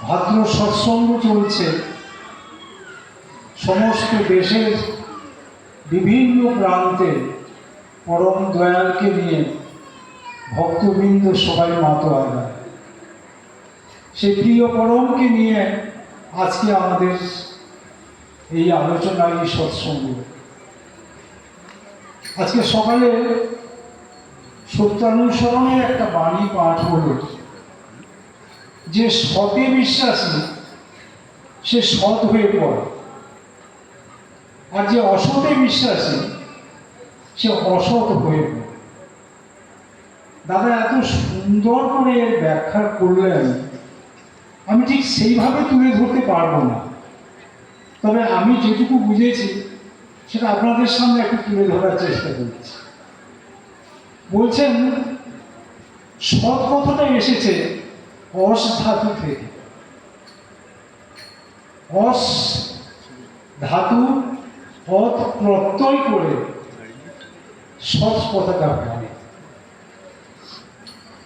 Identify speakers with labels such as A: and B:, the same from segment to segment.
A: ভাদ্র সৎসঙ্গ চলছে সমস্ত দেশের বিভিন্ন প্রান্তে। পরম দয়ালকে নিয়ে ভক্তবৃন্দ সবাই মাতোয়ারা। সেই প্রিয় পরমকে নিয়ে আজকে আমাদের এই আলোচনা, এই সৎসঙ্গ। আজকে সকালে সত্যানুসরণের একটা বাণী পাঠ হল যে সতে বিশ্বাসী সে সৎ হয়ে পড়ে, আর যে অসতে বিশ্বাসী সে অসৎ হয়ে পড়ে। দাদা এত সুন্দর করে এর ব্যাখ্যা করলেন, আমি ঠিক সেইভাবে তুলে ধরতে পারবো না, তবে আমি যেটুকু বুঝেছি সেটা আপনাদের সামনে একটু তুলে ধরার চেষ্টা করছি। বলছেন সৎ কথাটা এসেছে অস ধাতু থেকে। অস ধাতু অত প্রত্যয় করে সৎ কথাটা হয়।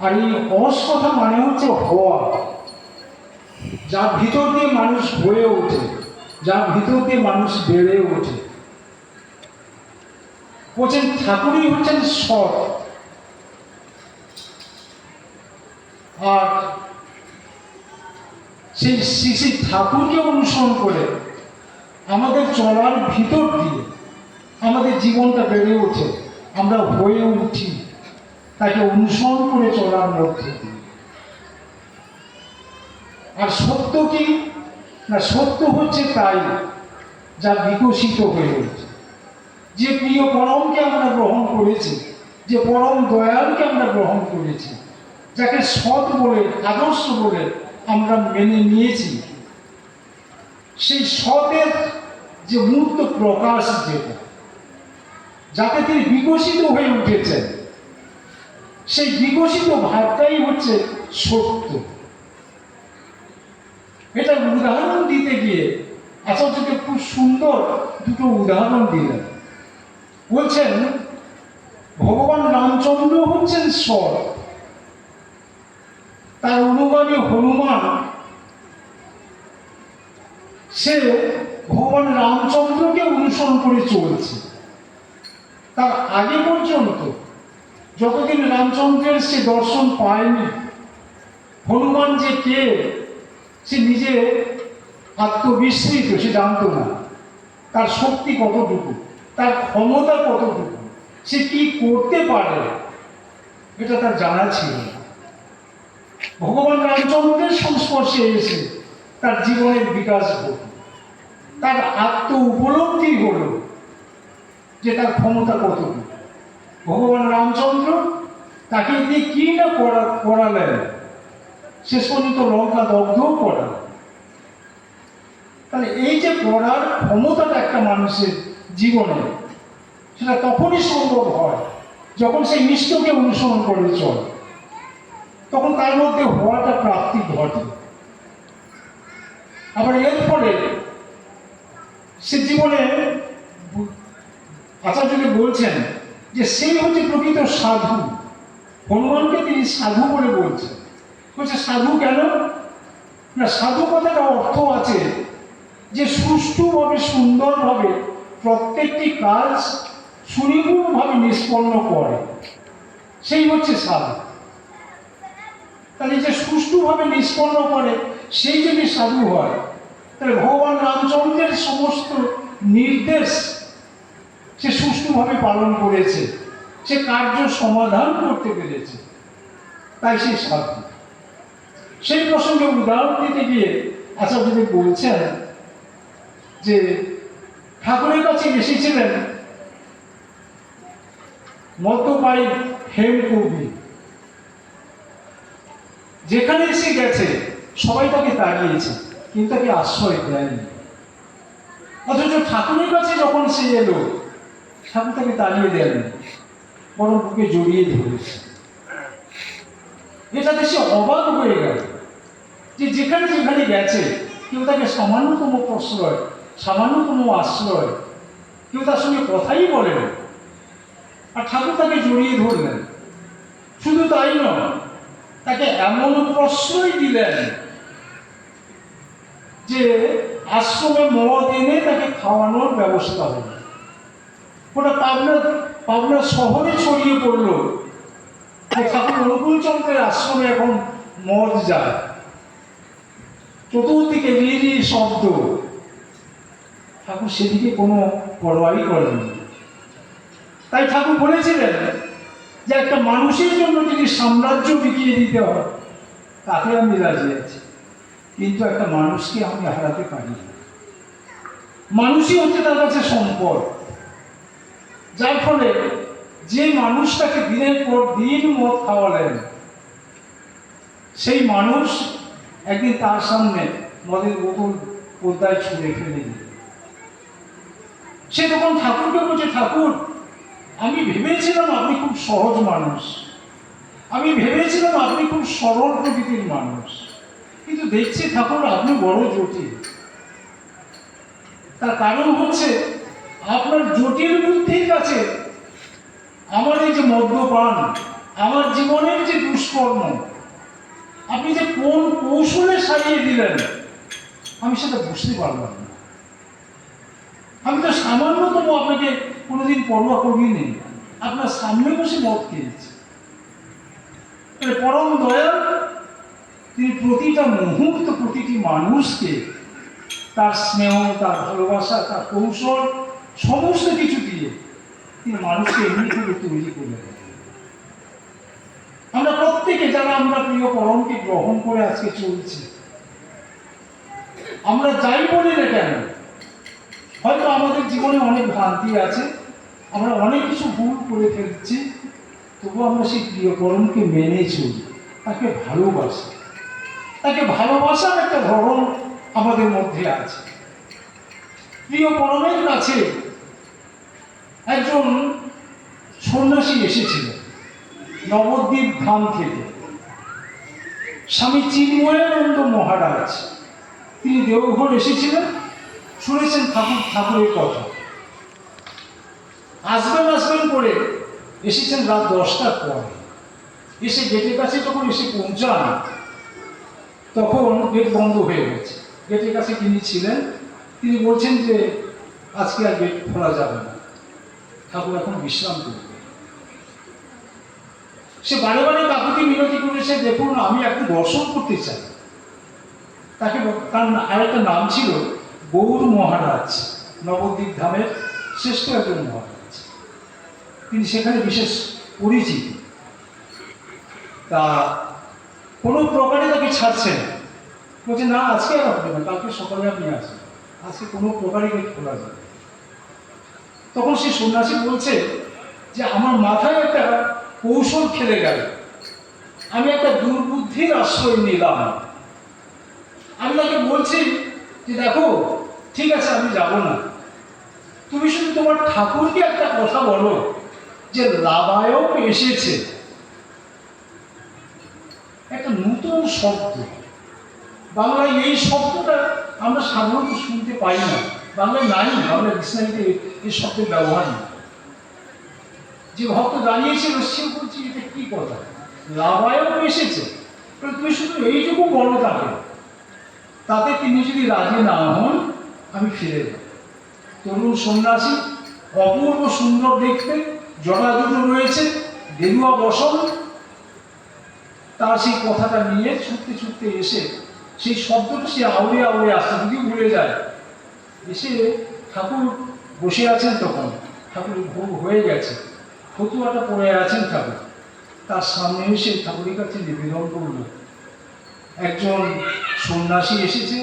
A: আর এই অস কথা মানে হচ্ছে হওয়া, যার ভিতর দিয়ে মানুষ হয়ে ওঠে, যার ভিতর দিয়ে মানুষ বেড়ে ওঠে। বলছেন ঠাকুরই হচ্ছেন সৎ। আর সেই শ্রী ঠাকুরকে অনুসরণ করে আমাদের চলার ভিতর দিয়ে আমাদের জীবনটা বেড়ে ওঠে, আমরা হয়ে উঠি তাকে অনুসরণ করে চলার মধ্যে দিয়ে। আর সত্য কি না, সত্য হচ্ছে তাই যা বিকশিত হয়ে ওঠে। যে প্রিয় পরমকে আমরা গ্রহণ করেছি, যে পরম দয়ালকে আমরা গ্রহণ করেছি, যাকে সৎ বলে আদর্শ বলে আমরা মেনে নিয়েছি, সেই সতের যে মূর্ত প্রকাশ যেটা, যাতে তিনি বিকশিত হয়ে উঠেছেন, সেই বিকশিত ভাবটাই হচ্ছে সত্য। এটা উদাহরণ দিতে গিয়ে আচার্যকে খুব সুন্দর দুটো উদাহরণ দিলেন। বলছেন ভগবান রামচন্দ্র হচ্ছেন সৎ, তার অনুগামী হনুমান সে ভগবান রামচন্দ্রকে অনুসরণ করে চলছে। তার আগে পর্যন্ত যতদিন রামচন্দ্রের সে দর্শন পায়নি, হনুমান যে কে সে নিজে আত্মবিস্মৃত, সে জানত না তার শক্তি কতটুকু, তার ক্ষমতা কতটুকু, সে কি করতে পারে এটা তার জানা ছিল না। ভগবান রামচন্দ্রের সংস্পর্শে এসে তার জীবনের বিকাশ ঘটল, তার আত্ম উপলব্ধি হল যে তার ক্ষমতা কতটুকু। ভগবান রামচন্দ্র তাকে দিয়ে কি না করালেন, শেষ পর্যন্ত লঙ্কা দগ্ধও করালেন। তাহলে এই যে করার ক্ষমতাটা একটা মানুষের জীবনে, সেটা তখনই সম্ভব হয় যখন সেই ইষ্টকে অনুসরণ করে চলে, তখন তার মধ্যে হওয়াটা প্রাপ্তি ঘটে। আবার এর ফলে সে জীবনে আচার্যকে বলছেন যে সেই হচ্ছে প্রকৃত সাধু। হনুমানকে তিনি সাধু বলে বলছেন। বলছে সাধু কেন না, সাধু কথাটা অর্থ আছে যে সুষ্ঠুভাবে সুন্দরভাবে প্রত্যেকটি কাজ সুনিপুণভাবে নিষ্পন্ন করে, সেই হচ্ছে সাধু। তাহলে যে সুষ্ঠুভাবে নিষ্পন্ন করে সেই যদি সাধু হয়, তাহলে ভগবান রামচন্দ্রের সমস্ত নির্দেশ সে সুষ্ঠুভাবে পালন করেছে, সে কার্য সমাধান করতে পেরেছে, তাই সে সাধু। সেই প্রসঙ্গে উদাহরণ দিতে গিয়ে আচার্যদেব বলছেন যে ঠাকুরের কাছে এসেছিলেন মধ্যপাড়ি হেমকবি। যেখানে এসে গেছে সবাই তাকে তাড়িয়েছে, কিন্তু তাকে আশ্রয় দেয়নি। অথচ ঠাকুরের কাছে যখন সে এলো, ঠাকুর তাকে তাড়িয়ে দেয়নি, বরং বুকে জড়িয়ে ধরেছে। এটাতে সে অবাক হয়ে গেল যে যেখানে যেখানে গেছে কেউ তাকে সামান্যতম প্রশ্রয়, সামান্যতম আশ্রয়, কেউ তার সঙ্গে কথাই বলে না, আর ঠাকুর তাকে জড়িয়ে ধরলেন। শুধু তাই নয়, তাকে এমন প্রশ্রয় দিলেন যে আশ্রমে মদ এনে তাকে খাওয়ানোর ব্যবস্থা হলো। ওটা পাবনা শহরে ছড়িয়ে পড়লো যে ঠাকুর অনুকূলচন্দ্রের আশ্রমে এখন মদ যায়, চতুর্দিকে রিরি শব্দ। ঠাকুর সেদিকে কোনো পরোয়াই করেননি। তাই ঠাকুর বলেছিলেন যে একটা মানুষের জন্য যদি সাম্রাজ্য বিকিয়ে দিতে হয় তাকে আমি রাজি আছি, কিন্তু একটা মানুষকে আমি হারাতে পারি না। মানুষই হচ্ছে তার কাছে সম্পদ, যার ফলে যে মানুষটাকে দিনের পর দিন মদ খাওয়ালেন সেই মানুষ একদিন তার সামনে মদের বোতল পদ্মায় ছুঁড়ে ফেলে দিল। সে তখন ঠাকুরকে বলছে, ঠাকুর আমি ভেবেছিলাম আপনি খুব সহজ মানুষ, আমি ভেবেছিলাম আপনি খুব সরল প্রকৃতির মানুষ, কিন্তু দেখছি ঠাকুর আপনি বড় জটিল। তার কারণ হচ্ছে আপনার জটিল বুদ্ধির কাছে আমার এই যে মদ্যপান, আমার জীবনের যে দুষ্কর্ম, আপনি যে কোন কৌশলে সারিয়ে দিলেন আমি সেটা বুঝতে পারলাম না। আমি তো সামান্যতম আপনাকে কোনোদিন পরোয়া করিনি, আপনার সামনে বসে মদ খেয়েছি। পরম দয়াল তিনি প্রতিটা মুহূর্ত প্রতিটি মানুষকে তার স্নেহ, তার ভালোবাসা, তার কৌশল সমস্ত কিছু দিয়ে তিনি মানুষকে এমনি করে তৈরি করে দেন। আমরা প্রত্যেকে যারা আমরা প্রিয় পরমকে গ্রহণ করে আজকে চলছি, আমরা যাই বলি না কেন, হয়তো আমাদের জীবনে অনেক ভ্রান্তি আছে, আমরা অনেক কিছু ভুল করে ফেলছি, তবুও আমরা সেই প্রিয় পরমকে মেনে চলি, তাকে ভালোবাসি। তাকে ভালোবাসার একটা ধরন আমাদের মধ্যে আছে। প্রিয় পরমের কাছে একজন সন্ন্যাসী এসেছিলেন নবদ্বীপ ধাম থেকে, স্বামী চিন্ময়ানন্দ মহারাজ। তিনি দেওঘর এসেছিলেন, শুনেছেন ঠাকুরের কথা, আসবেন করে এসেছেন রাত 10টার পরে। এসে গেটের কাছে যখন এসে পৌঁছান তখন গেট বন্ধ হয়ে গেছে। গেটের কাছে তিনি ছিলেন, তিনি বলছেন যে আজকে আর গেট খোলা যাবে না, ঠাকুর এখন বিশ্রাম করবে। সে বারে বারে কাকুতি মিনতি করেছে, দেখুন আমি একটু দর্শন করতে চাই। তার আরেকটা নাম ছিল গৌর মহারাজ, নবদ্বীপ ধামের শ্রেষ্ঠ একজন মহারাজ, তিনি সেখানে বিশেষ পরিচিত। তা কোনো প্রকারে তাকে ছাড়ছে না, বলছে না আজকে আর হবে না, কালকে সকালে আপনি আসেন, আজকে কোনো প্রকারে গেট খোলা যাবে। তখন সে সন্ন্যাসী বলছে যে আমার মাথায় একটা কৌশল খেলে গেল, আমি একটা দুর্বুদ্ধির আশ্রয় নিলাম। আমি তাকে বলছি যে দেখো ঠিক আছে আমি যাব না, তুমি শুধু তোমার ঠাকুরকে একটা কথা বলো যে লাবায়ক এসেছে। একটা নতুন শব্দ, বাংলায় এই শব্দটা আমরা সাধারণত শুনতে পাই না, বাংলায় নাই, বাংলা ডিকশনারিতে এই শব্দের ব্যবহার নেই। যে ভক্ত দাঁড়িয়েছিল সে বলছি এটা কি কথা, লাবায়ক এসেছে, তুমি শুধু এইটুকু বলো তাকে, তাতে তিনি যদি রাজি না হন আমি ফিরে যাব। তরুণ সন্ন্যাসী, অপূর্ব সুন্দর দেখতে, জটা দুটো রয়েছে, গেরুয়া বসন, তার সেই কথাটা নিয়ে ছুটতে ছুটতে এসে সেই শব্দটা সে আউড়ে আউড়ে আসতে, যদিও ভুলে যায়, এসে ঠাকুর বসে আছেন, তখন ঠাকুর ভোগ হয়ে গেছে, ফতুয়াটা পড়ে আছেন ঠাকুর, তার সামনে এসে ঠাকুরের কাছে নিবেদন করল, একজন সন্ন্যাসী এসেছে,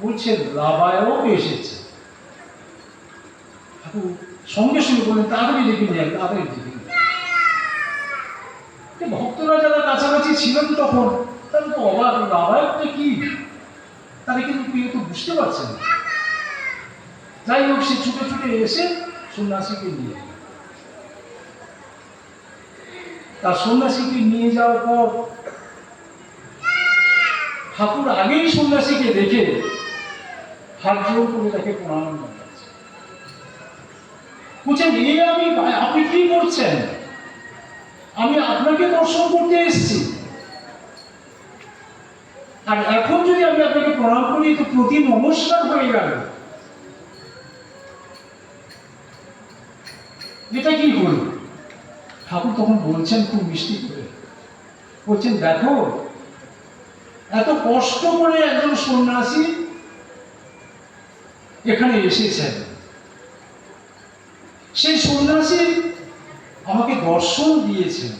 A: বলছে লাবায়ক এসেছে। ঠাকুর সঙ্গে সঙ্গে বললেন তাড়াতাড়ি ডেকে নিয়ে, তাড়াতাড়ি ডেকে নিয়ে। ভক্তরা যারা কাছাকাছি ছিলেন তখন তারা তো অবাক, লাবায়কটা কি, তারা কিন্তু কেউ তো বুঝতে পারছে না। যাই হোক সে ছুটে ছুটে এসে সন্ন্যাসীকে নিয়ে, তার সন্ন্যাসীকে নিয়ে যাওয়ার পর ঠাকুর আগেই সন্ন্যাসীকে দেখে হাত জোর করে তাকে প্রণাম জানাচ্ছে, বলছেন আপনি কি করছেন, আমি আপনাকে দর্শন করতে এসেছি। আর এখন যদি আমি আপনাকে প্রণাম করি তো প্রতি নমস্কার হয়ে গেল, এটা কি হলো? ঠাকুর তখন বলছেন খুব মিষ্টি করে, বলছেন দেখো এত কষ্ট করে একজন সন্ন্যাসী এখানে এসেছেন, সেই সন্ন্যাসী আমাকে দর্শন দিয়েছেন,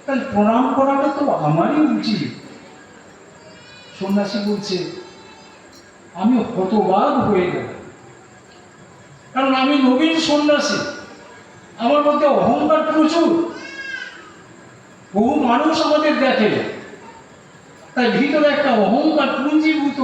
A: তাই প্রণাম করাটা তো আমারই উচিত। সন্ন্যাসী বলছে আমি হতবাক হয়ে গেল, কারণ আমি নবীন সন্ন্যাসী, আমার মধ্যে অহংকার প্রচুর, বহু মানুষ আমাদের দেখে, তাই ভিতরে একটা অহংকার পুঞ্জীভূত